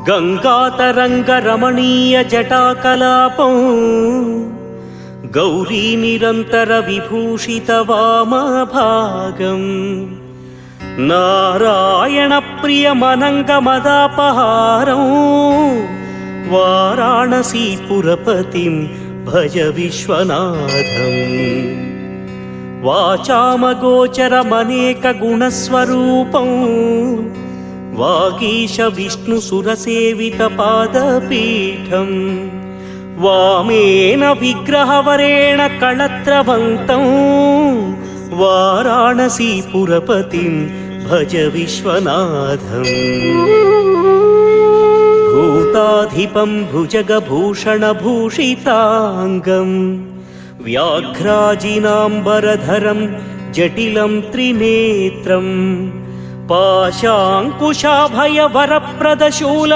गङ्गातरङ्गरमणीयजटाकलापं गौरीनिरन्तरविभूषितवामभागम् नारायणप्रियमनङ्गमदापहारं वाराणसीपुरपतिं भज विश्वनाथम् वाचामगोचरमनेकगुणस्वरूपं वागीश विष्णुसुरसेवितपादपीठं वामेन विग्रहवरेण कळत्रवन्तं वाराणसीपुरपतिं भज विश्वनाथम् भूताधिपं भुजगभूषणभूषिताङ्गं व्याघ्राजिनाम्बरधरं जटिलं त्रिनेत्रं पाशाङ्कुशाभयवरप्रदशूल